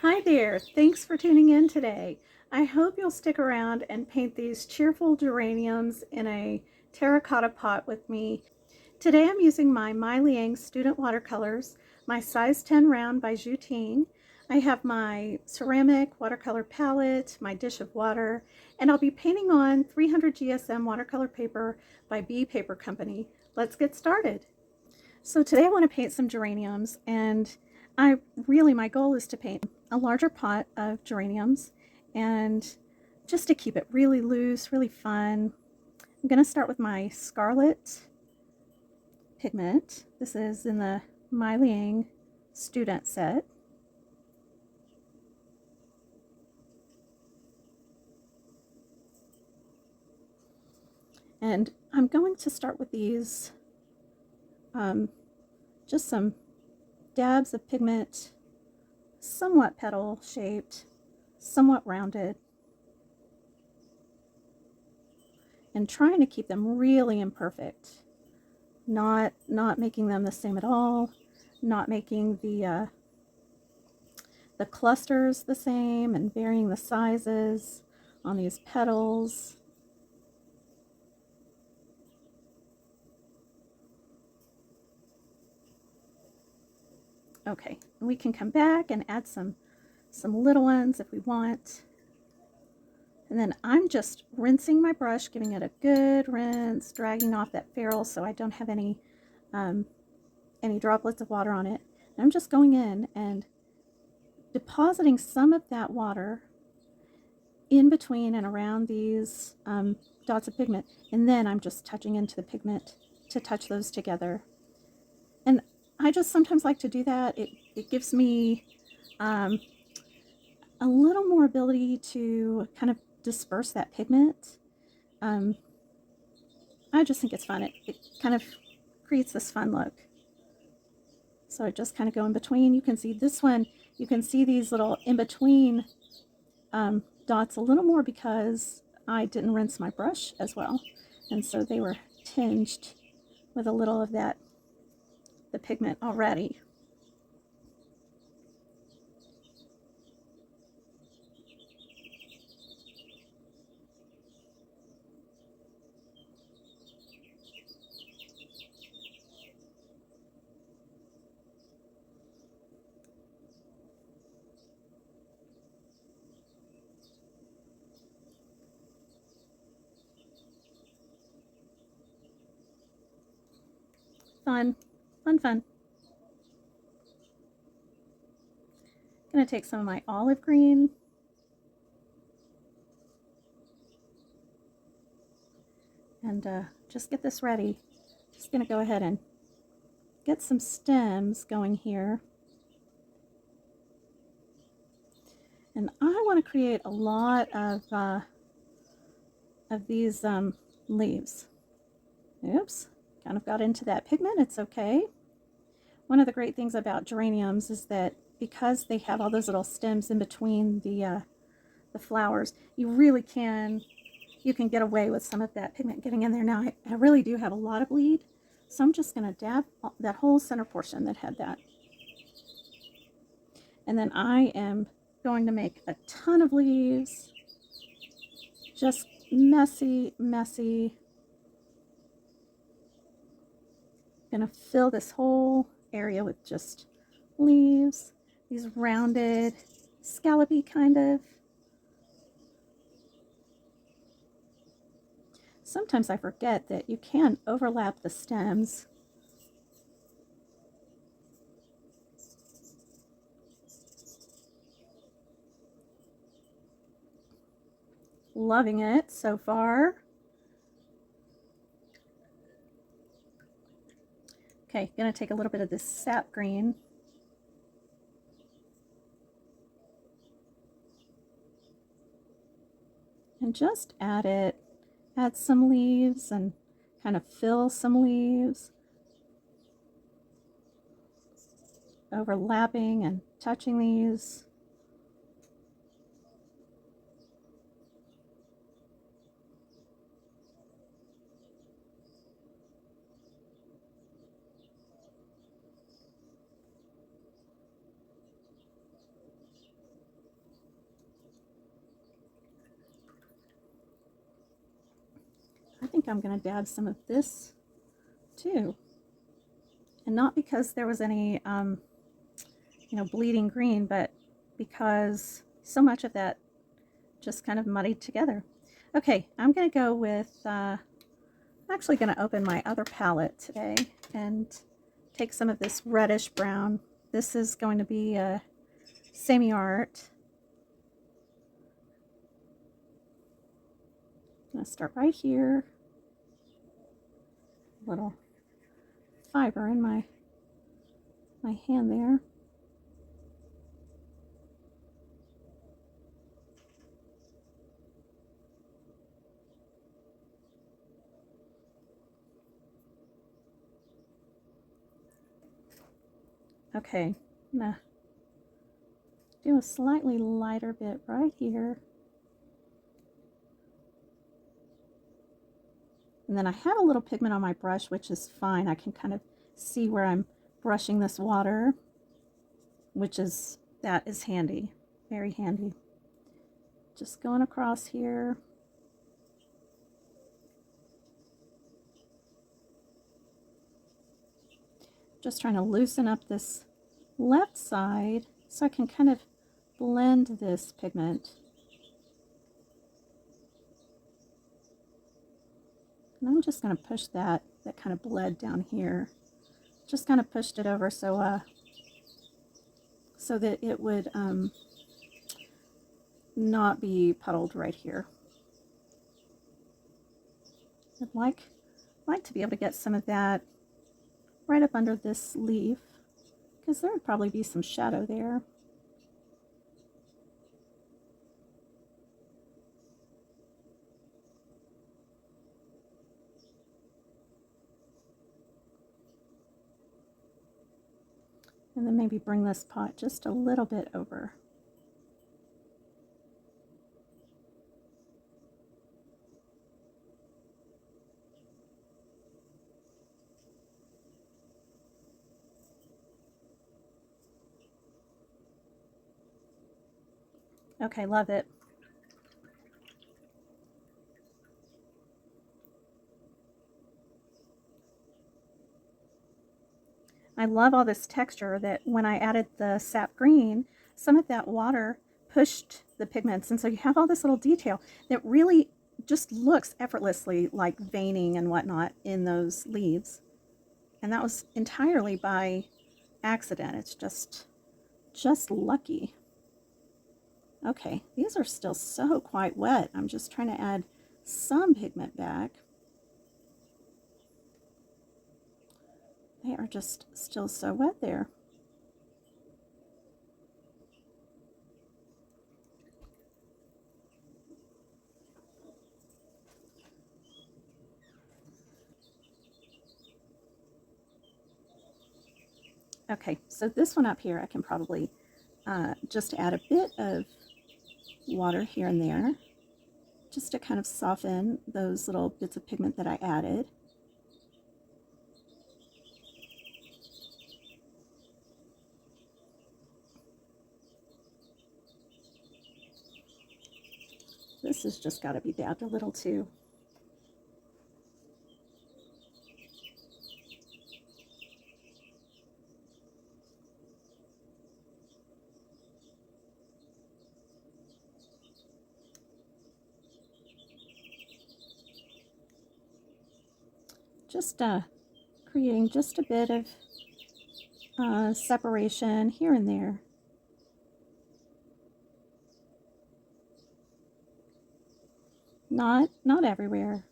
Hi there, thanks for tuning in today. I hope you'll stick around and paint these cheerful geraniums in a terracotta pot with me. Today I'm using my Mei Liang student watercolors, my size 10 round by Zhu Ting. I have my ceramic watercolor palette, my dish of water, and I'll be painting on 300 GSM watercolor paper by B Paper Company. Let's get started. So today I want to paint some geraniums, and my goal is to paint a larger pot of geraniums, and just to keep it really loose, really fun. I'm going to start with my Scarlet pigment. This is in the Mei Liang student set. And I'm going to start with these, just some dabs of pigment, somewhat petal shaped, somewhat rounded, and trying to keep them really imperfect, not making them the same at all, not making the clusters the same, and varying the sizes on these petals. Okay, we can come back and add some little ones if we want. And then I'm just rinsing my brush, giving it a good rinse, dragging off that ferrule so I don't have any droplets of water on it. And I'm just going in and depositing some of that water in between and around these dots of pigment. And then I'm just touching into the pigment to touch those together. And I just sometimes like to do that. It gives me a little more ability to kind of disperse that pigment. I just think it's fun. It kind of creates this fun look. So I just kind of go in between. You can see this one, you can see these little in between dots a little more because I didn't rinse my brush as well. And so they were tinged with a little of the pigment already. Fun, fun, fun. I'm going to take some of my olive green and just get this ready. Just going to go ahead and get some stems going here. And I want to create a lot of these leaves. Oops, kind of got into that pigment. It's okay. One of the great things about geraniums is that because they have all those little stems in between the flowers, you can get away with some of that pigment getting in there. Now I really do have a lot of bleed, so I'm just going to dab that whole center portion that had that. And then I am going to make a ton of leaves, just messy. I'm going to fill this whole area with just leaves, these rounded, scallopy kind of. Sometimes I forget that you can overlap the stems. Loving it so far. Okay, gonna take a little bit of this sap green. And just add some leaves and kind of fill some leaves, overlapping and touching these. think I'm going to dab some of this too. And not because there was any, you know, bleeding green, but because so much of that just kind of muddied together. Okay, I'm going to go with, I'm actually going to open my other palette today and take some of this reddish brown. This is going to be a SeamiArt. I'm going to start right here. Little fiber in my hand there. Okay, I'm gonna do a slightly lighter bit right here. And then I have a little pigment on my brush, which is fine. I can kind of see where I'm brushing this water, that is handy, very handy. Just going across here. Just trying to loosen up this left side so I can kind of blend this pigment. And I'm just going to push that kind of bled down here. Just kind of pushed it over so that it would not be puddled right here. I'd like to be able to get some of that right up under this leaf, because there would probably be some shadow there. And then maybe bring this pot just a little bit over. Okay, love it. I love all this texture that when I added the sap green, some of that water pushed the pigments. And so you have all this little detail that really just looks effortlessly like veining and whatnot in those leaves. And that was entirely by accident. It's just lucky. Okay, these are still so quite wet. I'm just trying to add some pigment back. They are just still so wet there. Okay, so this one up here, I can probably just add a bit of water here and there, just to kind of soften those little bits of pigment that I added. This has just got to be dabbed a little too. Just creating just a bit of separation here and there. Not everywhere.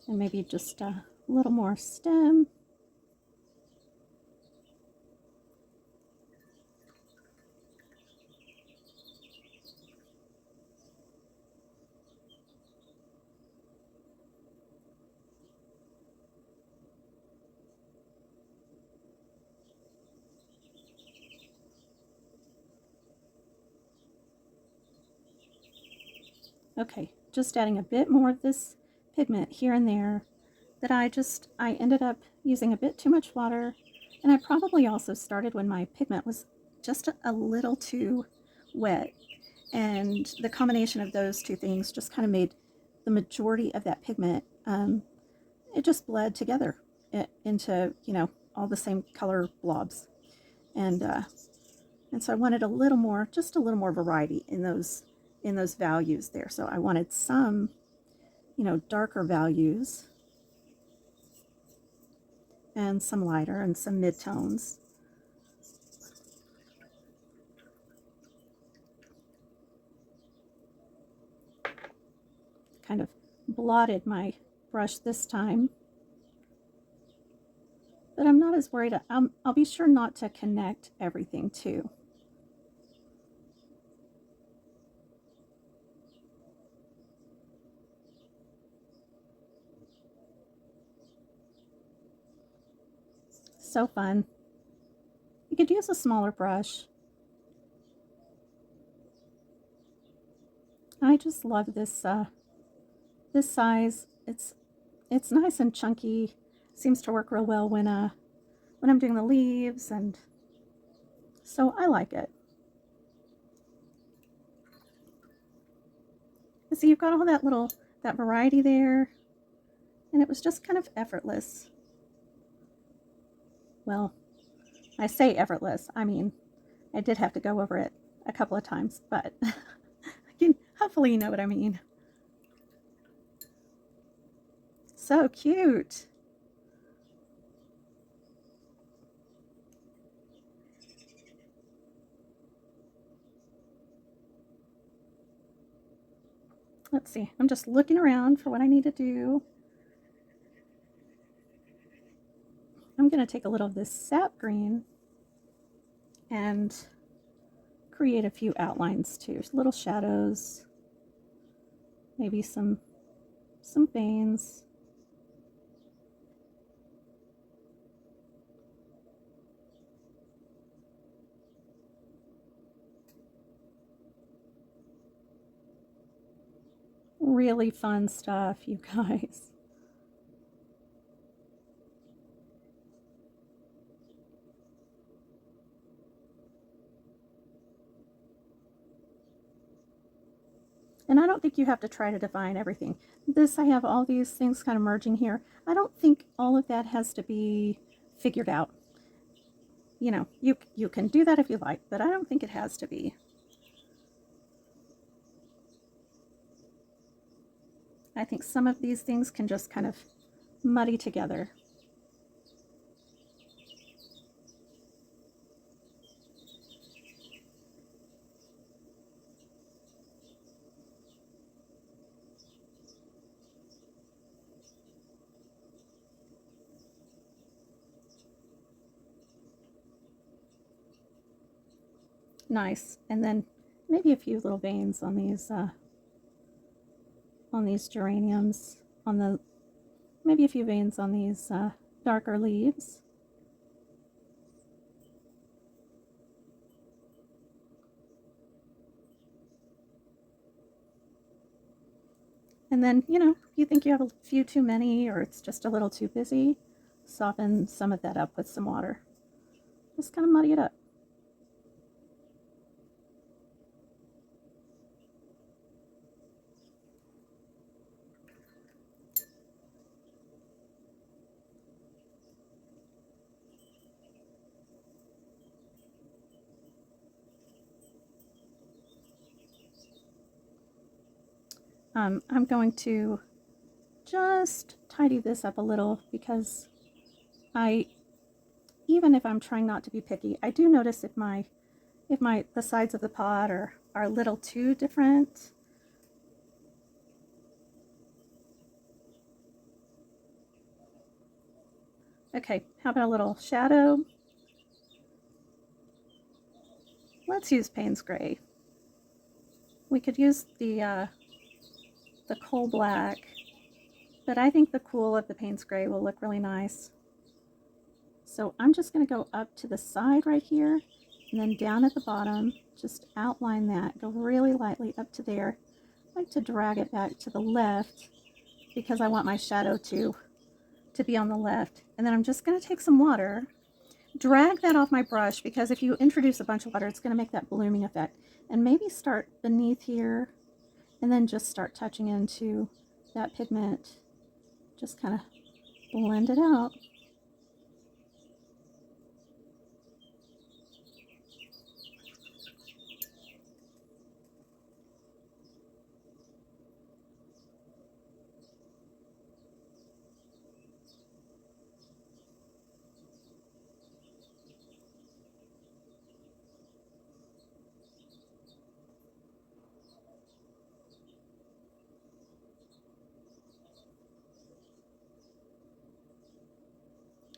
And maybe just a little more stem. Okay, just adding a bit more of this pigment here and there that I ended up using a bit too much water, and I probably also started when my pigment was just a little too wet, and the combination of those two things just kind of made the majority of that pigment, it just bled together into, you know, all the same color blobs, and so I wanted a little more, just a little more variety in those values there. So I wanted some, you know, darker values and some lighter and some midtones. Kind of blotted my brush this time, but I'm not as worried. I'll be sure not to connect everything too. So fun. You could use a smaller brush. I just love this size. It's nice and chunky. Seems to work real well when I'm doing the leaves, and so I like it. See, you've got all that variety there, and it was just kind of effortless. Well, I say effortless. I mean, I did have to go over it a couple of times, but hopefully you know what I mean. So cute. Let's see. I'm just looking around for what I need to do. I'm going to take a little of this sap green and create a few outlines too. Little shadows, maybe some veins. Really fun stuff, you guys. And I don't think you have to try to define everything. I have all these things kind of merging here. I don't think all of that has to be figured out. You know, you can do that if you like, but I don't think it has to be. I think some of these things can just kind of muddy together. Nice. And then maybe a few little veins on these geraniums, maybe a few veins on these darker leaves. And then, you know, you think you have a few too many or it's just a little too busy, soften some of that up with some water. Just kind of muddy it up. I'm going to just tidy this up a little because even if I'm trying not to be picky, I do notice if the sides of the pot are a little too different. Okay, how about a little shadow? Let's use Payne's Gray. We could use the coal black, but I think the cool of the Payne's Gray will look really nice. So I'm just going to go up to the side right here and then down at the bottom, just outline that, go really lightly up to there. I like to drag it back to the left because I want my shadow to be on the left. And then I'm just going to take some water, drag that off my brush, because if you introduce a bunch of water, it's going to make that blooming effect. And maybe start beneath here and then just start touching into that pigment. Just kind of blend it out.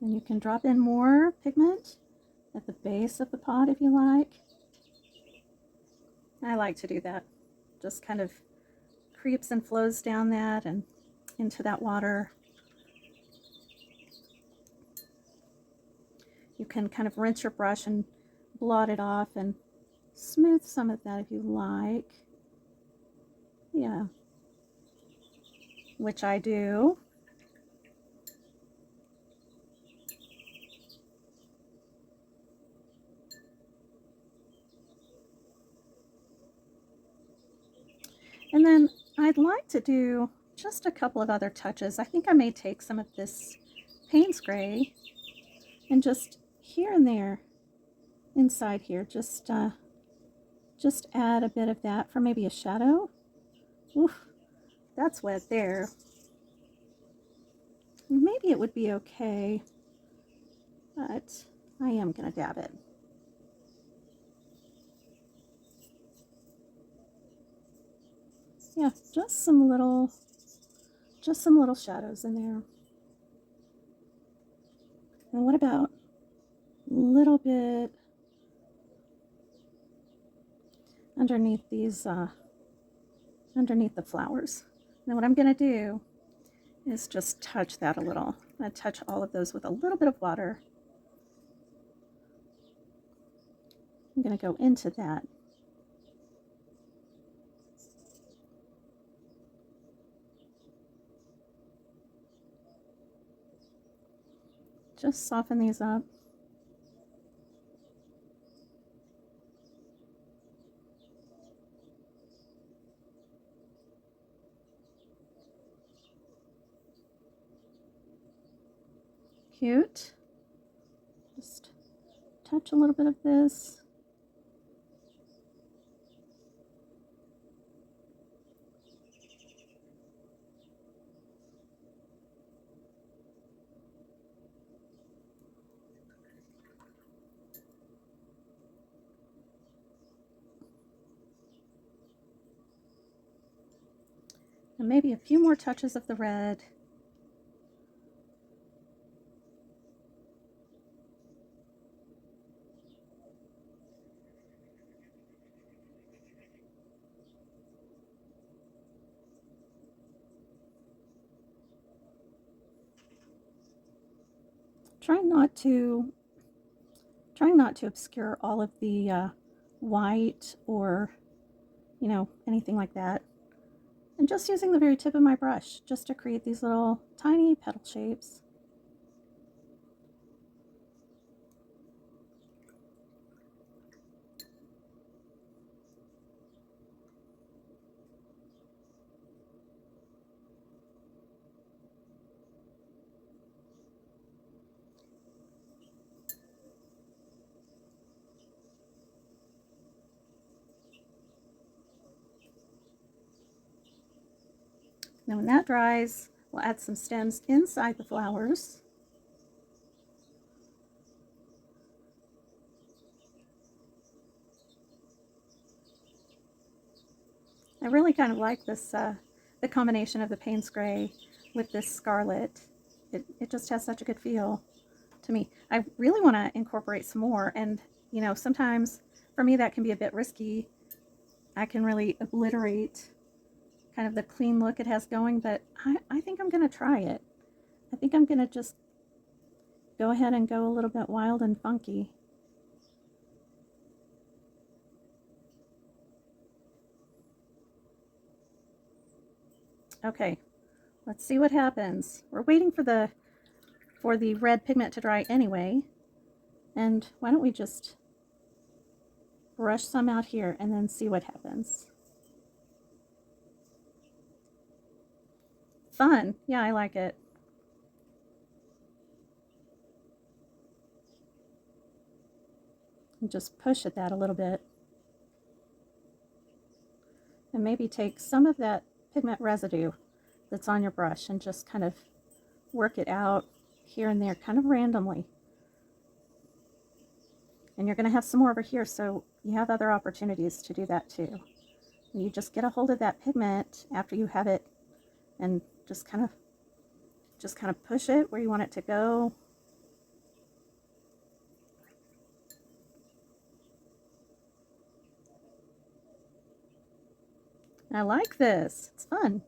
And you can drop in more pigment at the base of the pot if you like. I like to do that. Just kind of creeps and flows down that and into that water. You can kind of rinse your brush and blot it off and smooth some of that if you like. Yeah, which I do. And then I'd like to do just a couple of other touches. I think I may take some of this Payne's gray and just here and there inside here, just add a bit of that for maybe a shadow. Oof, that's wet there. Maybe it would be okay, but I am gonna dab it. Yeah, just some little shadows in there. And what about a little bit underneath these, underneath the flowers? And then what I'm gonna do is just touch that a little. I'm gonna touch all of those with a little bit of water. I'm gonna go into that. Just soften these up. Cute. Just touch a little bit of this. And maybe a few more touches of the red. Trying not to obscure all of the white or, you know, anything like that. And just using the very tip of my brush just to create these little tiny petal shapes. Now when that dries, we'll add some stems inside the flowers. I really kind of like this, the combination of the Payne's gray with this Scarlet. It just has such a good feel to me. I really want to incorporate some more, and you know, sometimes for me that can be a bit risky. I can really obliterate kind of the clean look it has going, but I think I'm going to try it. I think I'm going to just go ahead and go a little bit wild and funky. Okay, let's see what happens. We're waiting for the red pigment to dry anyway. And why don't we just brush some out here and then see what happens. Fun. Yeah, I like it. And just push at that a little bit. And maybe take some of that pigment residue that's on your brush and just kind of work it out here and there, kind of randomly. And you're going to have some more over here, so you have other opportunities to do that too. And you just get a hold of that pigment after you have it and just kind of push it where you want it to go. I like this. It's fun.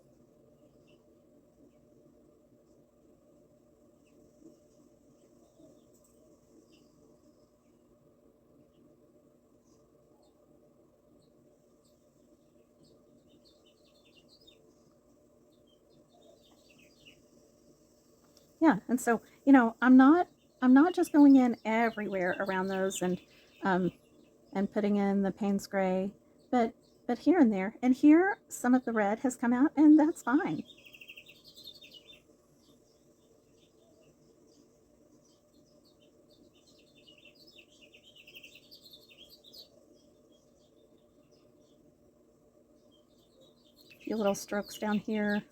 Yeah, and so, you know, I'm not just going in everywhere around those and putting in the Payne's gray, but here and there. And here some of the red has come out, and that's fine. A few little strokes down here.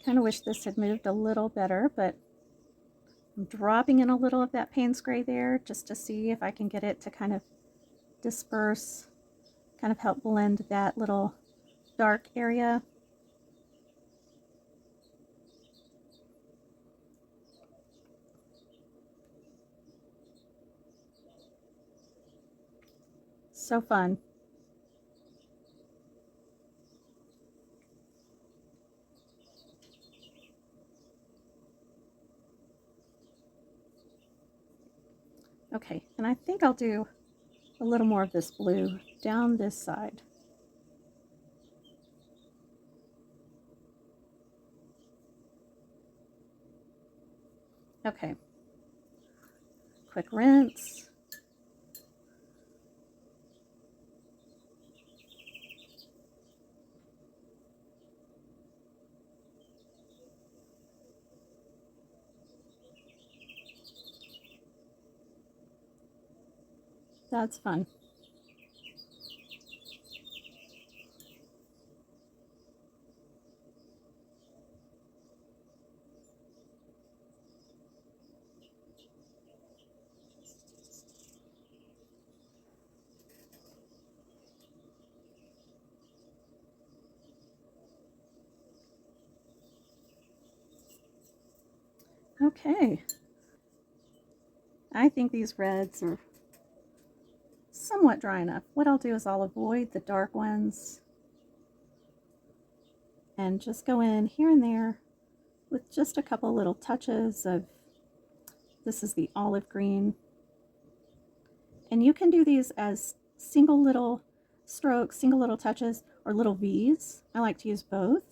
Kind of wish this had moved a little better, but I'm dropping in a little of that Payne's gray there just to see if I can get it to kind of disperse, kind of help blend that little dark area. So fun. Okay, and I think I'll do a little more of this blue down this side. Okay, quick rinse. That's fun. Okay. I think these reds are somewhat dry enough. What I'll do is I'll avoid the dark ones and just go in here and there with just a couple little touches of, this is the olive green. And you can do these as single little strokes, single little touches, or little V's. I like to use both.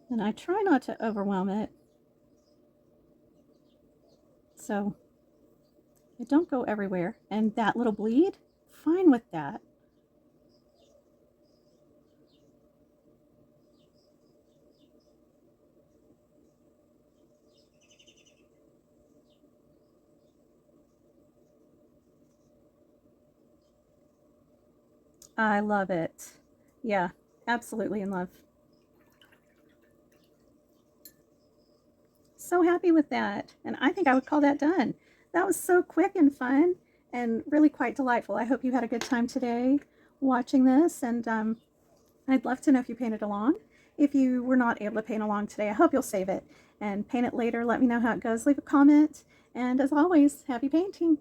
And I try not to overwhelm it, so it don't go everywhere. And that little bleed, fine with that. I love it. Yeah, absolutely in love. So happy with that. And I think I would call that done. That was so quick and fun and really quite delightful. I hope you had a good time today watching this, and I'd love to know if you painted along. If you were not able to paint along today, I hope you'll save it and paint it later. Let me know how it goes. Leave a comment. And as always, happy painting!